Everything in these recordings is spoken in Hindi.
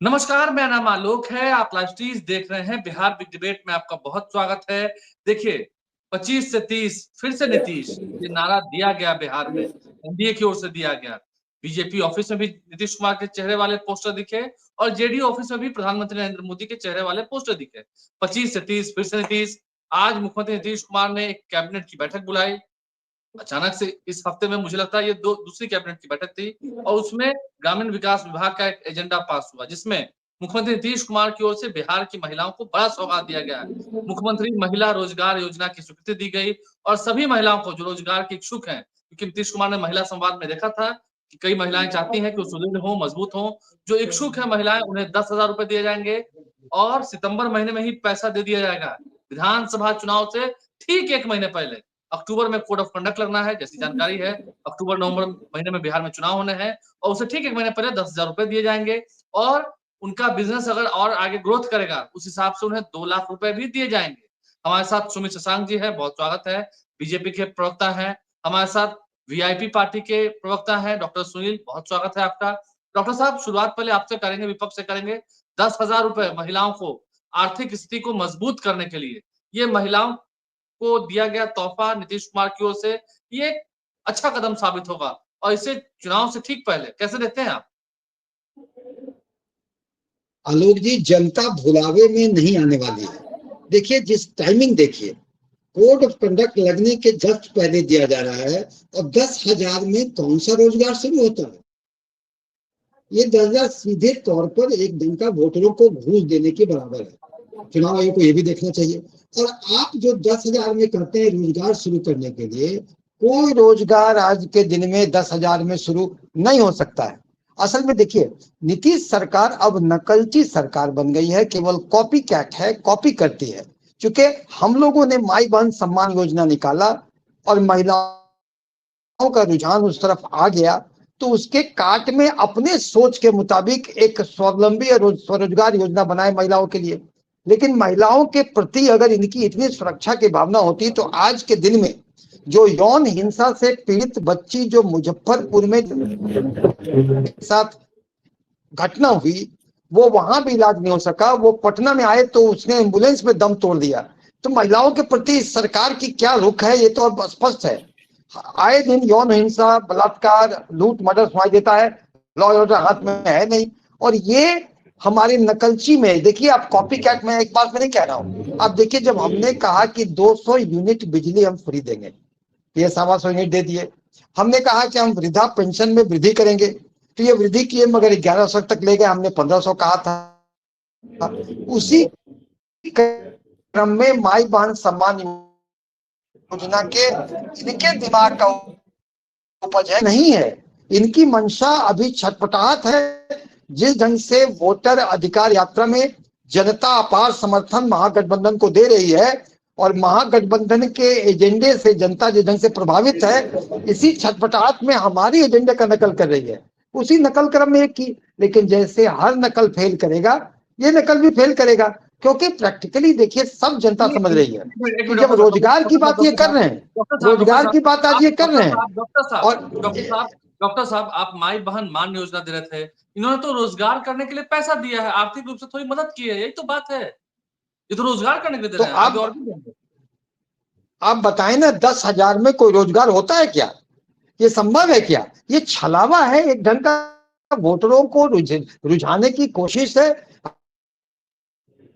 नमस्कार, मेरा नाम आलोक है। आप लाइव स्ट्रीज देख रहे हैं। बिहार बिग डिबेट में आपका बहुत स्वागत है। देखिए, 25 से 30 फिर से नीतीश, ये नारा दिया गया बिहार में, एनडीए की ओर से दिया गया। बीजेपी ऑफिस में भी नीतीश कुमार के चेहरे वाले पोस्टर दिखे और जेडीयू ऑफिस में भी प्रधानमंत्री नरेंद्र मोदी के चेहरे वाले पोस्टर दिखे। 25 से 30 फिर से नीतीश। आज मुख्यमंत्री नीतीश कुमार ने एक कैबिनेट की बैठक बुलाई। अचानक से इस हफ्ते में मुझे लगता है ये दूसरी कैबिनेट की बैठक थी और उसमें ग्रामीण विकास विभाग का एक एजेंडा पास हुआ, जिसमें मुख्यमंत्री नीतीश कुमार की ओर से बिहार की महिलाओं को बड़ा सौगात दिया गया है। मुख्यमंत्री महिला रोजगार योजना की स्वीकृति दी गई और सभी महिलाओं को जो रोजगार के इच्छुक हैं, क्योंकि नीतीश कुमार ने महिला संवाद में देखा था कि कई महिलाएं चाहती हैं कि वो सुदृढ़ हो, मजबूत हो। जो इच्छुक है महिलाएं, उन्हें 10,000 रुपए दिए जाएंगे और सितंबर महीने में ही पैसा दे दिया जाएगा। विधानसभा चुनाव से ठीक 1 महीने पहले अक्टूबर में कोड ऑफ कंडक्ट लगना है, जैसी जानकारी है। अक्टूबर नवंबर महीने में बिहार में चुनाव होने हैं और उसे ठीक 1 महीने पहले 10,000 रुपए दिए जाएंगे और उनका बिजनेस अगर और आगे ग्रोथ करेगा, उस हिसाब से उन्हें 2 लाख रुपए भी दिए जाएंगे। हमारे साथ सुमित शशांक जी है, बहुत स्वागत है। बीजेपी के प्रवक्ता हैं। हमारे साथ वीआईपी पार्टी के प्रवक्ता हैं डॉक्टर सुनील, बहुत स्वागत है आपका। डॉक्टर साहब, शुरुआत पहले आपसे करेंगे, विपक्ष से करेंगे। 10,000 रुपए महिलाओं को आर्थिक स्थिति को मजबूत करने के लिए, ये महिलाओं को दिया गया तोहफा नीतीश कुमार की ओर से, ये अच्छा कदम साबित होगा और इसे चुनाव से ठीक पहले कैसे देखते हैं आप? आलोक जी, जनता भुलावे में नहीं आने वाली है। देखिए, जिस टाइमिंग देखिए, कोड ऑफ कंडक्ट लगने के जस्ट पहले दिया जा रहा है और 10,000 में कौन सा रोजगार शुरू होता है। ये 10,000 सीधे तौर पर एक ढंग का वोटरों को घूस देने के बराबर है। चुनाव आयोग को यह भी देखना चाहिए। और आप जो 10,000 में कहते हैं रोजगार शुरू करने के लिए, कोई रोजगार आज के दिन में 10,000 में शुरू नहीं हो सकता है। असल में देखिए, नीतीश सरकार अब नकलची सरकार बन गई है, केवल कॉपी कैट है, कॉपी करती है। चूंकि हम लोगों ने माई बहन सम्मान योजना निकाला और महिलाओं का रुझान उस तरफ आ गया, तो उसके काट में अपने सोच के मुताबिक एक स्वावलंबी और स्वरोजगार योजना बनाए महिलाओं के लिए। लेकिन महिलाओं के प्रति अगर इनकी इतनी सुरक्षा की भावना होती तो आज के दिन में जो यौन हिंसा से पीड़ित बच्ची जो मुजफ्फरपुर में साथ घटना हुई, वो वहां भी इलाज नहीं हो सका, वो पटना में आए तो उसने एम्बुलेंस में दम तोड़ दिया। तो महिलाओं के प्रति सरकार की क्या रुख है, ये तो अब स्पष्ट है। आए दिन यौन हिंसा, बलात्कार, लूट, मर्डर सुनाई देता है, लॉ एंड ऑर्डर हाथ में है नहीं। और ये हमारे नकलची में देखिए, आप कॉपी कैट में एक बात मैं नहीं कह रहा हूँ। आप देखिए, जब हमने कहा कि 200 यूनिट बिजली हम फ्री देंगे, ये 125 यूनिट दे दिए। हमने कहा कि हम वृद्धा पेंशन में वृद्धि करेंगे, तो ये वृद्धि किए मगर 1100 तक ले गए, हमने 1500 कहा था। उसी क्रम में माई बहन सम्मान योजना के इनके दिमाग का उपज है नहीं है। इनकी मंशा अभी छटपटाहट है। जिस ढंग से वोटर अधिकार यात्रा में जनता अपार समर्थन महागठबंधन को दे रही है और महागठबंधन के एजेंडे से जनता जिस ढंग से प्रभावित है, इसी छटपटाहट में हमारी एजेंडे का नकल कर रही है। उसी नकल क्रम में एक की, लेकिन जैसे हर नकल फेल करेगा, ये नकल भी फेल करेगा। क्योंकि प्रैक्टिकली देखिए, सब जनता समझ रही है कि जब रोजगार की बात ये कर रहे हैं, रोजगार की बात आज ये कर रहे हैं। डॉक्टर साहब, आप माई बहन मान योजना दे रहे थे, इन्होंने तो रोजगार करने के लिए पैसा दिया है, आर्थिक रूप से थोड़ी मदद की है, यही तो बात है। ये तो रोजगार करने के लिए दे रहे हैं, आगे और भी देंगे। आप बताएं ना, 10,000 में कोई रोजगार होता है क्या? ये संभव है क्या? ये छलावा है, एक ढंग का वोटरों को रुझाने की कोशिश है।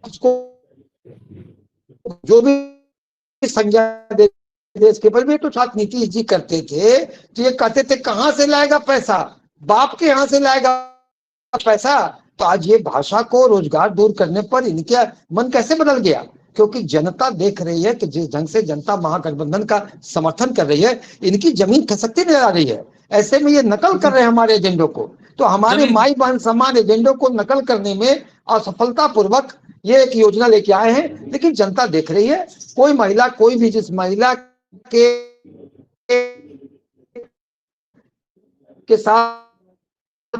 उसको जो भी संज्ञा देश के पर भी तो साथ नीतीश जी करते थे, तो ये कहते थे कहां से लाएगा पैसा, बाप के यहां से लाएगा पैसा। तो आज ये भाषा को रोजगार दूर करने पर इनका मन कैसे बदल गया? क्योंकि जनता देख रही है कि जिस ढंग से जनता महागठबंधन का समर्थन कर रही है, इनकी जमीन खसकती नजर आ रही है। ऐसे में ये नकल कर रहे हैं हमारे एजेंडों को। तो हमारे माई बहन सम्मान एजेंडों को नकल करने में असफलता पूर्वक ये एक योजना लेके आए हैं। लेकिन जनता देख रही है, कोई महिला, कोई भी जिस महिला के साथ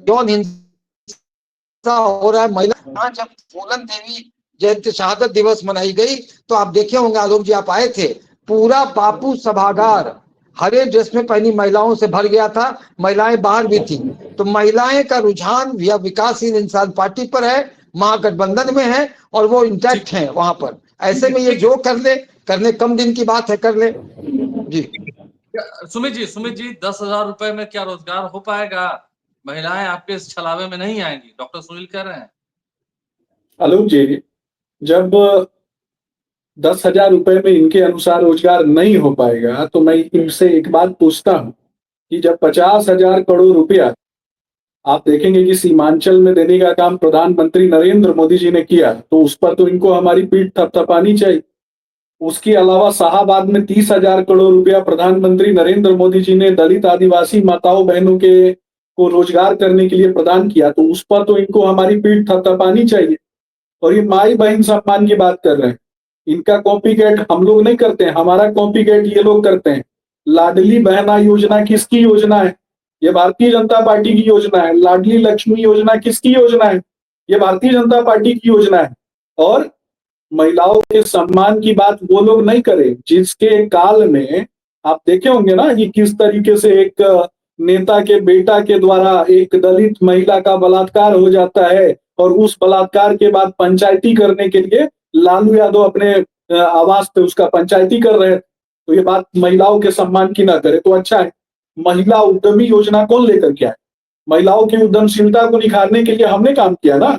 यौन हिंसा हो रहा है, महिला, जब फूलन देवी जयंती शहादत दिवस मनाई गई तो आप देखे होंगे, आलोक जी आप आए थे, पूरा बापू सभागार हरे ड्रेस में पहनी महिलाओं से भर गया था। महिलाएं बाहर भी थी, तो महिलाएं का रुझान या विकासशील इंसान पार्टी पर है, महागठबंधन में है और वो इंटैक्ट है वहां पर। ऐसे में ये जो कर ले कम दिन की बात है, कर ले जी। सुमित जी 10,000 रुपए में क्या रोजगार हो पाएगा? महिलाएं आपके इस छलावे में नहीं आएंगी, डॉक्टर सुनील कह रहे हैं। आलोक जी, जब 10,000 रुपए में इनके अनुसार रोजगार नहीं हो पाएगा तो मैं इनसे एक बात पूछता हूं कि जब 50,000 करोड़ रुपया आप देखेंगे कि सीमांचल में देने का काम प्रधानमंत्री नरेंद्र मोदी जी ने किया, तो उस पर तो इनको हमारी पीठ थपथपानी चाहिए। उसके अलावा शाहाबाद में 30,000 करोड़ रुपया प्रधानमंत्री नरेंद्र मोदी जी ने दलित आदिवासी माताओं बहनों के को रोजगार करने के लिए प्रदान किया, तो उस पर तो इनको हमारी पीठ थपथपानी चाहिए। और ये माई बहन सम्मान की बात कर रहे हैं, इनका कॉपी कैट हम लोग नहीं करते हैं, हमारा कॉपी कैट ये लोग करते हैं। लाडली बहना योजना किसकी योजना है? ये भारतीय जनता पार्टी की योजना है। लाडली लक्ष्मी योजना किसकी योजना है? ये भारतीय जनता पार्टी की योजना है। और महिलाओं के सम्मान की बात वो लोग नहीं करे जिसके काल में आप देखे होंगे ना कि किस तरीके से एक नेता के बेटा के द्वारा एक दलित महिला का बलात्कार हो जाता है और उस बलात्कार के बाद पंचायती करने के लिए लालू यादव अपने आवास पे उसका पंचायती कर रहे थे। तो ये बात महिलाओं के सम्मान की ना करे तो अच्छा है। महिला उद्यमी योजना कौन लेकर के आए? महिलाओं की उद्यमशीलता को निखारने के लिए हमने काम किया ना।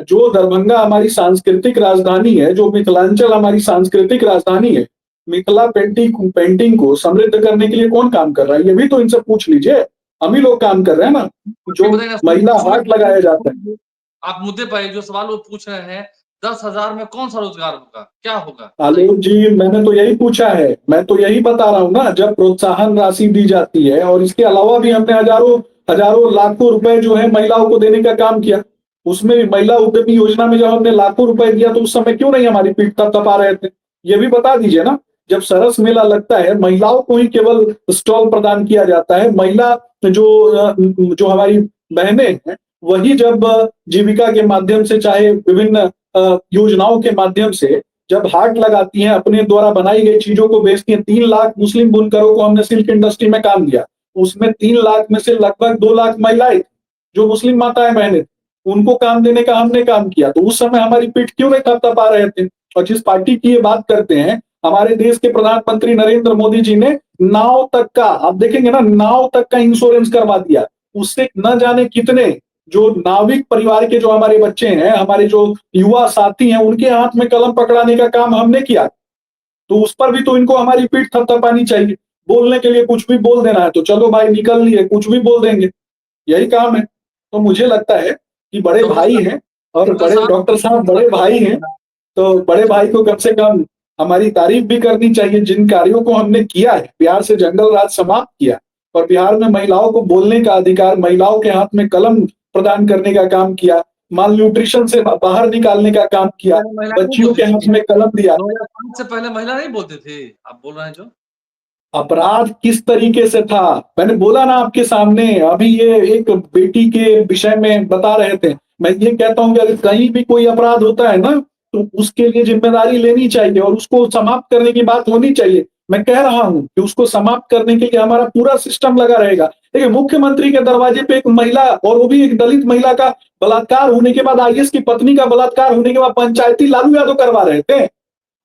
जो दरभंगा हमारी सांस्कृतिक राजधानी है, जो मिथिलांचल हमारी सांस्कृतिक राजधानी है, मिथिला पेंटिंग को समृद्ध करने के लिए कौन काम कर रहा है? ये भी तो इनसे पूछ लीजिए। हम ही लोग काम कर रहे हैं ना। जो महिला हाट लगाया जाता है। आप मुद्दे पर जो सवाल वो पूछ रहे हैं, 10,000 में कौन सा रोजगार होगा, क्या होगा? आलोक जी, मैंने तो यही पूछा है, मैं तो यही बता रहा हूँ ना। जब प्रोत्साहन राशि दी जाती है और इसके अलावा भी हमने हजारों लाखों रुपए जो है महिलाओं को देने का काम किया। उसमें भी महिला उद्यमी योजना में जब हमने लाखों रुपए दिया तो उस समय क्यों नहीं हमारी पीठ थपथपा रहे थे? ये भी बता दीजिए ना। जब सरस मेला लगता है, महिलाओं को ही केवल स्टॉल प्रदान किया जाता है। महिला जो हमारी बहनें हैं वही जब जीविका के माध्यम से, चाहे विभिन्न योजनाओं के माध्यम से जब हाट लगाती हैं, अपने द्वारा बनाई गई चीजों को बेचती हैं। 3 लाख मुस्लिम बुनकरों को हमने सिल्क इंडस्ट्री में काम दिया। उसमें 3 लाख में से लगभग 2 लाख महिलाएं जो मुस्लिम माताएं बहनें, उनको काम देने का हमने काम किया। तो उस समय हमारी पीठ क्यों नहीं थपथपा रहे थे? और जिस पार्टी की ये बात करते हैं, हमारे देश के प्रधानमंत्री नरेंद्र मोदी जी ने नाव तक का, आप देखेंगे ना, नाव तक का इंश्योरेंस करवा दिया। उससे न जाने कितने जो नाविक परिवार के जो हमारे बच्चे हैं, हमारे जो युवा साथी हैं, उनके हाथ में कलम पकड़ाने का काम हमने किया। तो उस पर भी तो इनको हमारी पीठ थपथपानी चाहिए। बोलने के लिए कुछ भी बोल देना है तो चलो भाई निकल लिए, कुछ भी बोल देंगे, यही काम है। तो मुझे लगता है कि बड़े भाई हैं और बड़े डॉक्टर साहब बड़े भाई हैं, तो बड़े भाई को कम से कम हमारी तारीफ भी करनी चाहिए। जिन कार्यों को हमने किया है, बिहार से जंगल राज समाप्त किया और बिहार में महिलाओं को बोलने का अधिकार, महिलाओं के हाथ में कलम प्रदान करने का काम किया, माल न्यूट्रिशन से बाहर निकालने का काम किया, बच्चियों के हाथ में कलम दिया। 2005 से पहले महिला नहीं बोलते थे, आप बोल रहे हैं जो अपराध किस तरीके से था, मैंने बोला ना आपके सामने। अभी ये एक बेटी के विषय में बता रहे थे। मैं ये कहता हूं कि अगर कहीं भी कोई अपराध होता है ना, तो उसके लिए जिम्मेदारी लेनी चाहिए और उसको समाप्त करने की बात होनी चाहिए। मैं कह रहा हूं कि उसको समाप्त करने के लिए हमारा पूरा सिस्टम लगा रहेगा। देखिए, मुख्यमंत्री के दरवाजे पे एक महिला, और वो भी एक दलित महिला का बलात्कार होने के बाद, आईएएस की पत्नी का बलात्कार होने के बाद पंचायती लालू यादव करवा रहे थे।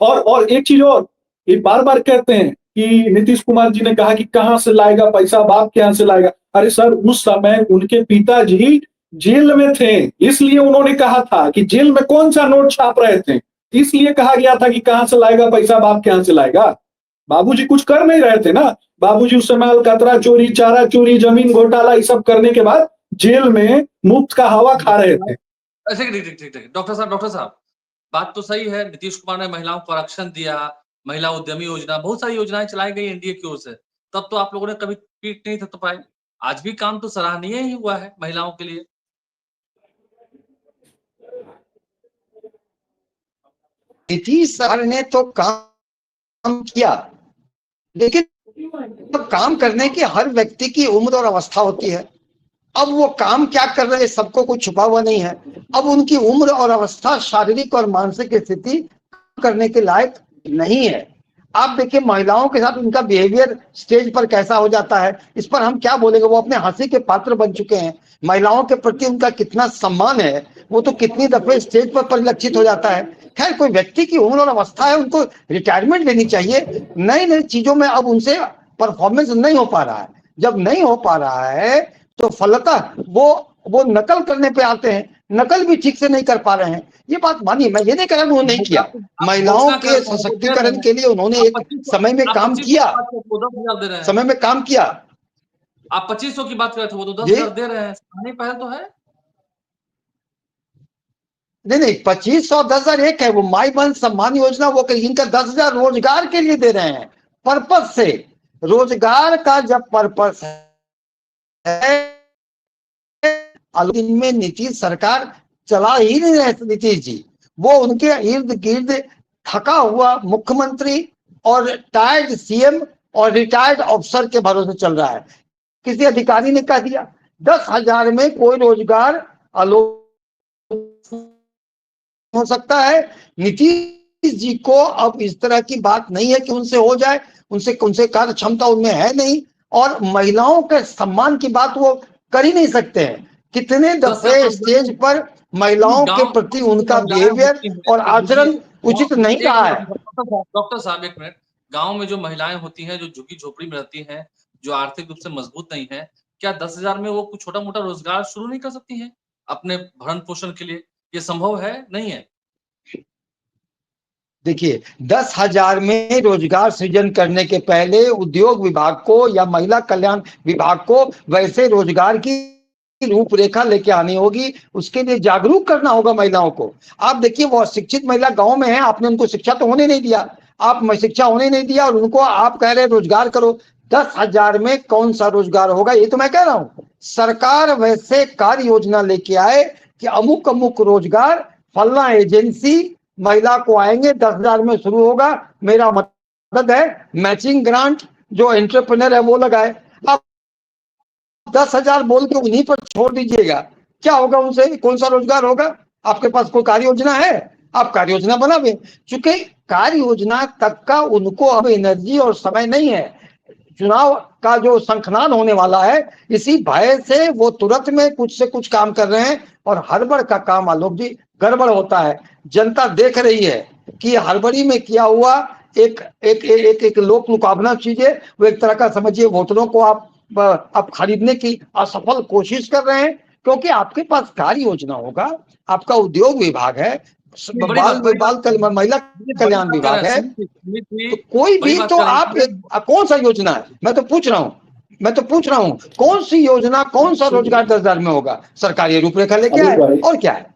और एक चीज और, ये बार बार कहते हैं कि नीतीश कुमार जी ने कहा कि कहां से लाएगा पैसा, बाप कहां से लाएगा। अरे सर, उस समय उनके पिताजी जेल में थे, इसलिए उन्होंने कहा था कि जेल में कौन सा नोट छाप रहे थे, इसलिए कहा गया था कि कहां से लाएगा पैसा, बाप कहां से लाएगा। बाबूजी कुछ कर नहीं रहे थे ना। बाबूजी उस समय अलकतरा चोरी, चारा चोरी, जमीन घोटाला, ये सब करने के बाद जेल में मुफ्त का हवा खा रहे थे। ठीक। डॉक्टर साहब बात तो सही है। नीतीश कुमार ने महिलाओं को आरक्षण दिया, महिला उद्यमी योजना, बहुत सारी योजनाएं चलाई गई एनडीए की ओर से, तब तो आप लोगों ने कभी पीठ नहीं थपथपाई। आज भी काम तो सराहनीय ही हुआ है महिलाओं के लिए। नीतीश सरकार ने तो काम किया, लेकिन तो काम करने की हर व्यक्ति की उम्र और अवस्था होती है। अब वो काम क्या कर रहे हैं सबको कुछ छुपा हुआ नहीं है। अब उनकी उम्र और अवस्था, शारीरिक और मानसिक स्थिति करने के लायक नहीं है। आप देखिए महिलाओं के साथ उनका बिहेवियर स्टेज पर कैसा हो जाता है, इस पर हम क्या बोलेंगे। वो अपने हंसी के पात्र बन चुके हैं। महिलाओं के प्रति उनका कितना सम्मान है वो तो कितनी दफे स्टेज पर परिलक्षित हो जाता है। खैर, कोई व्यक्ति की उम्र और अवस्था है, उनको रिटायरमेंट लेनी चाहिए। नई नई चीजों में अब उनसे परफॉर्मेंस नहीं हो पा रहा है। जब नहीं हो पा रहा है तो फलतः वो नकल करने पे आते हैं। नकल भी ठीक से नहीं कर पा रहे हैं। ये बात मानिए, मैं ये नहीं कह रहा उन्होंने नहीं किया। आप महिलाओं घोषणा के कर रहे हैं, वो दे रहे सशक्तिकरण हैं। के लिए उन्होंने आप एक 2500 समय में आप काम 2500 किया। की बात करते हो, 10,000 दे रहे हैं। समय में काम किया आप 2500 की बात कर रहे थे, वो तो जी। 10,000 दे रहे हैं। नहीं, पहल तो है। नहीं नहीं, 2500 10,000 एक है। वो माई बहन सम्मान योजना वो इनका 10,000 रोजगार के लिए दे रहे हैं। पर्पस से, रोजगार का जब पर्पस है, इनमें नीतीश सरकार चला ही नहीं रहे। नीतीश जी वो उनके इर्द गिर्द थका हुआ मुख्यमंत्री और टायर्ड सीएम और रिटायर्ड अफसर के भरोसे चल रहा है। किसी अधिकारी ने कह दिया 10,000 में कोई रोजगार आलोक हो सकता है। नीतीश जी को अब इस तरह की बात नहीं है कि उनसे हो जाए। उनसे कार्य क्षमता उनमें है नहीं। और महिलाओं के सम्मान की बात वो कर ही नहीं सकते हैं। कितने 10,000 दफे तो स्टेज पर महिलाओं के प्रति उनका बिहेवियर और आचरण उचित नहीं रहा है। डॉक्टर साहब, एक मिनट। गांव में जो महिलाएं होती हैं, जो झुग्गी झोपड़ी में रहती हैं, जो आर्थिक रूप से मजबूत नहीं है, क्या 10,000 में वो कुछ छोटा मोटा रोजगार शुरू नहीं कर सकती हैं अपने भरण पोषण के लिए? ये संभव है? नहीं है? देखिए, 10,000 में रोजगार सृजन करने के पहले उद्योग विभाग को या महिला कल्याण विभाग को वैसे रोजगार की रूपरेखा लेके आनी होगी। उसके लिए जागरूक करना होगा महिलाओं को। आप देखिए, वो शिक्षित महिला गांव में है, आपने उनको शिक्षा तो होने नहीं दिया। आप शिक्षा होने नहीं दिया और उनको आप कह रहे रोजगार करो। 10,000 में कौन सा रोजगार होगा? ये तो मैं कह रहा हूं। सरकार वैसे कार्य योजना लेके आए कि अमुक अमुक रोजगार फलना एजेंसी महिला को आएंगे, 10,000 में शुरू होगा। मेरा मदद है मैचिंग ग्रांट जो एंटरप्रेन्योर है वो लगाए। आप 10,000 बोल के उन्हीं पर छोड़ दीजिएगा, क्या होगा उनसे? कौन सा रोजगार होगा? आपके पास कोई कार्य योजना है? आप कार्य योजना बनावे। चूंकि कार्य योजना तक का उनको अब एनर्जी और समय नहीं है। चुनाव का जो शंखनाद होने वाला है, इसी भय से वो तुरंत में कुछ से कुछ काम कर रहे हैं। और हड़बड़ का काम आलोक जी गड़बड़ होता है। जनता देख रही है कि हड़बड़ी में किया हुआ एक एक एक, एक लोक लुकावना चीज है। वो एक तरह का समझिए वोटरों को आप खरीदने की असफल कोशिश कर रहे हैं। क्योंकि आपके पास कार्य योजना होगा, आपका उद्योग विभाग है, महिला कल्याण विभाग है, तो कोई भी तो आप कौन सा योजना है? मैं तो पूछ रहा हूँ कौन सी योजना, कौन सा रोजगार 10,000 में होगा? सरकारी रूपरेखा लेके आए और क्या है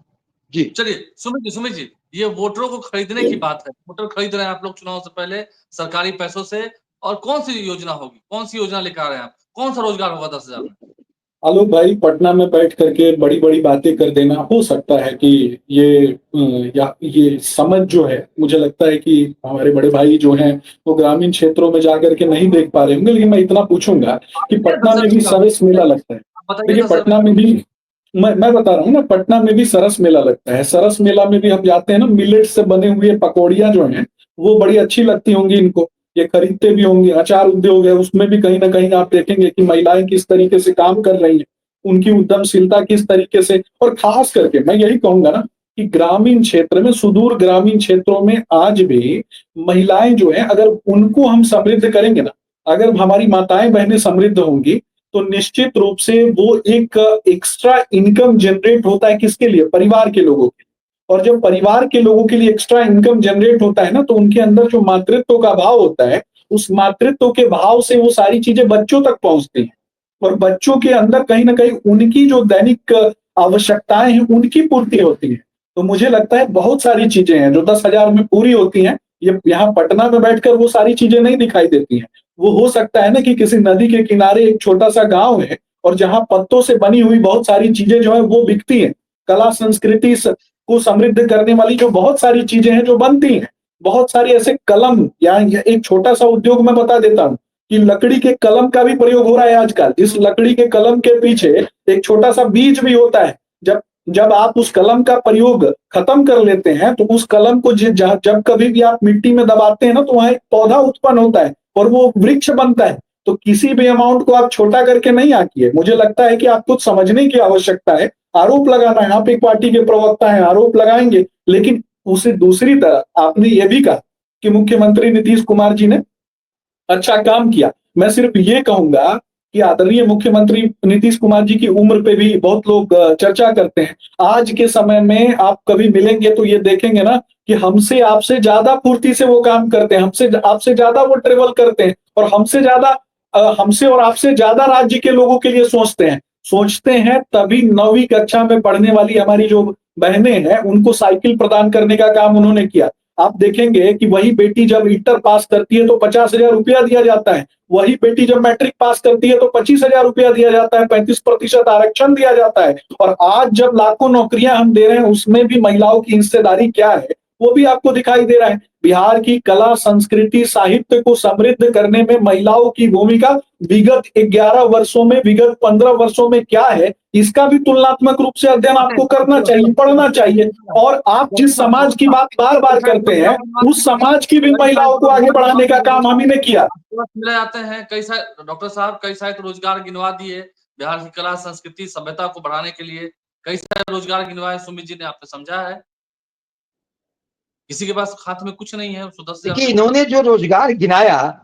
जी। चलिए सुमित जी, ये वोटरों को खरीदने की बात है। वोटर खरीद रहे हैं आप लोग चुनाव से पहले सरकारी पैसों से। और कौन सी योजना होगी? कौन सी योजना लेकर आ रहे हैं आप? कौन सा रोजगार होगा 10,000 में? आलोक भाई, पटना में बैठ करके बड़ी बड़ी बातें कर देना, हो सकता है कि ये समझ जो है, मुझे लगता है कि हमारे बड़े भाई जो हैं वो ग्रामीण क्षेत्रों में जाकर के नहीं देख पा रहे होंगे। लेकिन मैं इतना पूछूंगा कि पटना में भी सरस मेला लगता है। देखिए, पटना में भी मैं बता रहा हूँ ना, पटना में भी सरस मेला लगता है। सरस मेला में भी हम जाते हैं ना, मिलेट से बने हुए पकौड़ियां जो हैं वो बड़ी अच्छी लगती होंगी इनको, ये खरीदते भी होंगे। अचार उद्योग है, उसमें भी कहीं ना कहीं आप देखेंगे कि महिलाएं किस तरीके से काम कर रही हैं, उनकी उद्यमशीलता किस तरीके से। और खास करके मैं यही कहूंगा ना कि ग्रामीण क्षेत्र में, सुदूर ग्रामीण क्षेत्रों में आज भी महिलाएं जो है, अगर उनको हम समृद्ध करेंगे ना, अगर हमारी माताएं बहनें समृद्ध होंगी तो निश्चित रूप से वो एक एक्स्ट्रा इनकम जनरेट होता है। किसके लिए? परिवार के लोगों के। और जब परिवार के लोगों के लिए एक्स्ट्रा इनकम जनरेट होता है ना, तो उनके अंदर जो मातृत्व का भाव होता है, उस मातृत्व के भाव से वो सारी चीजें बच्चों तक पहुंचती हैं। और बच्चों के अंदर कहीं ना कहीं उनकी जो दैनिक आवश्यकताएं हैं उनकी पूर्ति होती है। तो मुझे लगता है बहुत सारी चीजें हैं जो 10,000 में पूरी होती हैं। ये यहाँ पटना में बैठकर वो सारी चीजें नहीं दिखाई देती हैं। वो हो सकता है ना कि किसी नदी के किनारे एक छोटा सा गांव है और जहां पत्तों से बनी हुई बहुत सारी चीजें जो है वो बिकती हैं। कला संस्कृति को समृद्ध करने वाली जो बहुत सारी चीजें हैं जो बनती हैं। बहुत सारे ऐसे कलम, या एक छोटा सा उद्योग मैं बता देता हूँ कि लकड़ी के कलम का भी प्रयोग हो रहा है आजकल। इस लकड़ी के कलम के पीछे एक छोटा सा बीज भी होता है। जब जब आप उस कलम का प्रयोग खत्म कर लेते हैं तो उस कलम को जब कभी भी आप मिट्टी में दबाते हैं ना तो वहां एक पौधा उत्पन्न होता है और वो वृक्ष बनता है। तो किसी भी अमाउंट को आप छोटा करके नहीं आंकिए। मुझे लगता है कि आपको समझने की आवश्यकता है। आरोप लगाना है, आप एक पार्टी के प्रवक्ता हैं, आरोप लगाएंगे, लेकिन उसे दूसरी तरह आपने ये भी कहा कि मुख्यमंत्री नीतीश कुमार जी ने अच्छा काम किया। मैं सिर्फ ये कहूंगा कि आदरणीय मुख्यमंत्री नीतीश कुमार जी की उम्र पे भी बहुत लोग चर्चा करते हैं। आज के समय में आप कभी मिलेंगे तो ये देखेंगे ना कि हमसे आपसे ज्यादा फुर्ती से वो काम करते हैं, हमसे आपसे ज्यादा वो ट्रेवल करते हैं और हमसे और आपसे ज्यादा राज्य के लोगों के लिए सोचते हैं। तभी 9वीं कक्षा में पढ़ने वाली हमारी जो बहनें हैं उनको साइकिल प्रदान करने का काम उन्होंने किया। आप देखेंगे कि वही बेटी जब इंटर पास करती है तो 50,000 रुपया दिया जाता है, वही बेटी जब मैट्रिक पास करती है तो 25,000 रुपया दिया जाता है, 35% आरक्षण दिया जाता है। और आज जब लाखों नौकरियां हम दे रहे हैं उसमें भी महिलाओं की हिस्सेदारी क्या है वो भी आपको दिखाई दे रहा है। बिहार की कला, संस्कृति, साहित्य को समृद्ध करने में महिलाओं की भूमिका विगत 11 वर्षों में, विगत 15 वर्षों में क्या है, इसका भी तुलनात्मक रूप से अध्ययन आपको करना चाहिए, पढ़ना चाहिए। और आप जिस समाज की बात बार बार करते हैं उस समाज की भी महिलाओं को आगे बढ़ाने का काम हम ही ने किया। मिले जाते हैं कई सारे डॉक्टर साहब, कई सारे रोजगार गिनवा दिए बिहार की कला, संस्कृति, सभ्यता को बढ़ाने के लिए कई सारे रोजगार गिनवाए। सुमित जी ने आपने समझा है, किसी के पास हाथ में कुछ नहीं है, उसको 10,000। देखिए इन्होंने जो रोजगार गिनाया,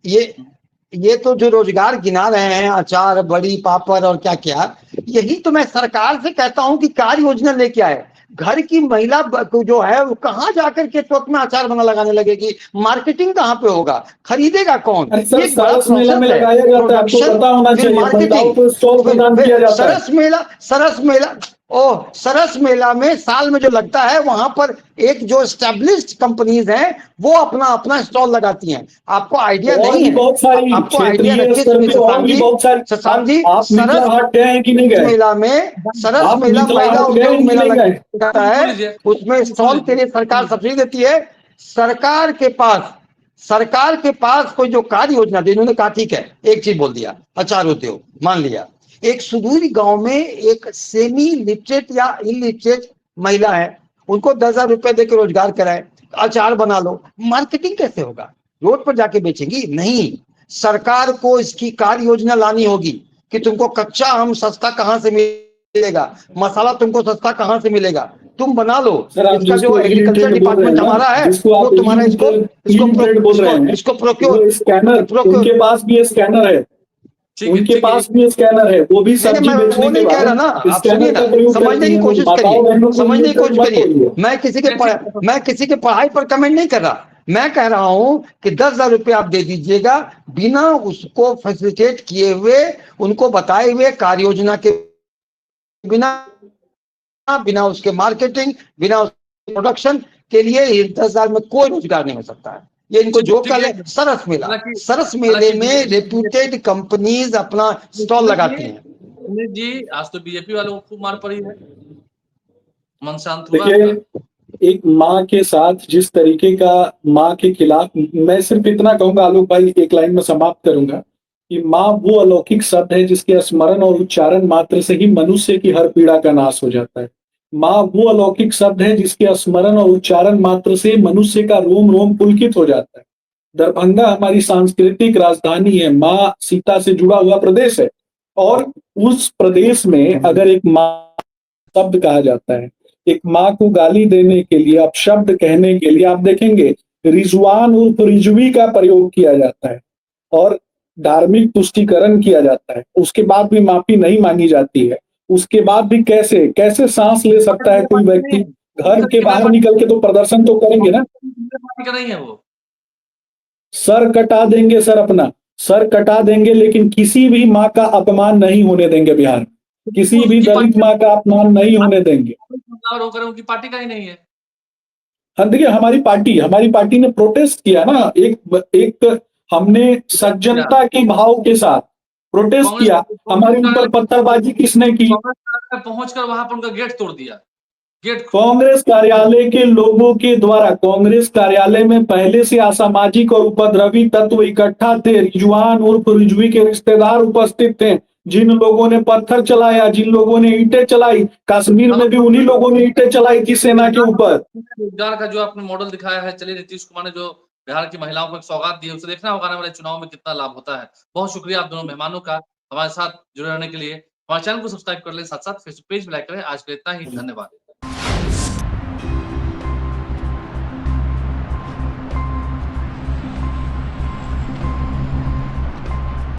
ये तो जो रोजगार गिना रहे हैं, अचार, बड़ी, पापड़ और क्या क्या, यही तो मैं सरकार से कहता हूं कि कार्य योजना लेके आए। घर की महिला जो है वो कहाँ जाकर के तुरंत में अचार बना लगाने लगेगी? मार्केटिंग कहाँ पे होगा? खरीदेगा कौन? ये सरस मेला में लगाया जाता है, आपको पता होना चाहिए, महिलाओं को स्टॉल प्रदान किया जाता है। सरस मेला में साल में जो लगता है वहां पर एक जो एस्टेब्लिश्ड कंपनीज हैं वो अपना स्टॉल लगाती हैं। आपको आइडिया नहीं है? बहुत सारी आपको आइडिया नहीं है? सरस मेला महिला उद्योग मेला लगता है, उसमें स्टॉल के लिए सरकार सब्सिडी देती है। सरकार के पास कोई जो कार्य योजना दे, इन्होंने कहा ठीक है, एक चीज बोल दिया, अचार उद्योग मान लिया। एक सुदूर गांव में एक सेमी लिटरेट या इलिटरेट महिला है, उनको 10,000 रुपए देकर रोजगार कराए, अचार बना लो। मार्केटिंग कैसे होगा? रोड पर जाके बेचेंगी? नहीं। सरकार को इसकी कार्य योजना लानी होगी कि तुमको कच्चा आम सस्ता कहां से मिलेगा, मसाला तुमको सस्ता कहां से मिलेगा, तुम बना लो। इसका जो एग्रीकल्चर डिपार्टमेंट हमारा है वो तुम्हारा इसको प्रोक्योर, उनके पास भी स्कैनर है, उनके पास भी स्कैनर है, वो भी सब्जी बेचने के बाद ना। समझने की कोशिश करिए। मैं किसी के पढ़ाई पर कमेंट नहीं कर रहा। मैं कह रहा हूं कि 10,000 रुपये आप दे दीजिएगा, बिना उसको फैसिलिटेट किए हुए, उनको बताए हुए कार्य योजना के बिना उसके मार्केटिंग, बिना उसके प्रोडक्शन के लिए 10,000 में कोई रोजगार नहीं हो सकता है। ये इनको जो कल सरस मेले में रेप्यूटेड कंपनीज अपना स्टॉल लगाती हैं। जी आज तो बीजेपी वालों को खूब मार पड़ी है, मन शांत हुआ। देखिए एक माँ के साथ जिस तरीके का, माँ के खिलाफ, मैं सिर्फ इतना कहूंगा आलोक भाई, एक लाइन में समाप्त करूंगा कि माँ वो अलौकिक शब्द है जिसके स्मरण और उच्चारण मात्र से ही मनुष्य की हर पीड़ा का नाश हो जाता है। माँ वो अलौकिक शब्द है जिसके स्मरण और उच्चारण मात्र से मनुष्य का रोम रोम पुलकित हो जाता है। दरभंगा हमारी सांस्कृतिक राजधानी है, माँ सीता से जुड़ा हुआ प्रदेश है, और उस प्रदेश में अगर एक माँ शब्द कहा जाता है, एक माँ को गाली देने के लिए, अपशब्द कहने के लिए आप देखेंगे रिजवान उर्फ रिजवी का प्रयोग किया जाता है और धार्मिक तुष्टीकरण किया जाता है। उसके बाद भी माफी नहीं मांगी जाती है। उसके बाद भी कैसे सांस ले सकता है कोई व्यक्ति? घर के बाहर निकल के तो प्रदर्शन तो करेंगे ना। नहीं है वो, सर कटा देंगे, सर कटा देंगे, लेकिन किसी भी माँ का अपमान नहीं होने देंगे। बिहार किसी भी दलित माँ का अपमान नहीं होने देंगे। उनकी पार्टी का ही नहीं है। हाँ देखिए हमारी पार्टी ने प्रोटेस्ट किया ना, एक हमने सज्जनता के भाव के साथ प्रोटेस्ट किया। हमारे ऊपर पत्थरबाजी किसने की? पहुंचकर वहां पर उनका गेट तोड़ दिया। कांग्रेस कार्यालय के लोगों के द्वारा। कांग्रेस कार्यालय में पहले से असामाजिक और उपद्रवी तत्व इकट्ठा थे। रिजवान उर्फ रिजवी के रिश्तेदार उपस्थित थे। जिन लोगों ने पत्थर चलाया, जिन लोगों ने ईंटें चलाई, कश्मीर में भी उन्हीं लोगों ने ईंटें चलाई थी सेना के ऊपर। रोजगार का जो आपने मॉडल दिखाया है, चलिए नीतीश कुमार ने जो बिहार की महिलाओं को एक सौगात दी है, उसे देखना होगा आने वाले चुनाव में कितना लाभ होता है। बहुत शुक्रिया आप दोनों मेहमानों का हमारे साथ जुड़े रहने के लिए। हमारे चैनल को सब्सक्राइब कर लें, साथ साथ फेसबुक पेज भी लाइक करें। आज के लिए इतना ही, धन्यवाद।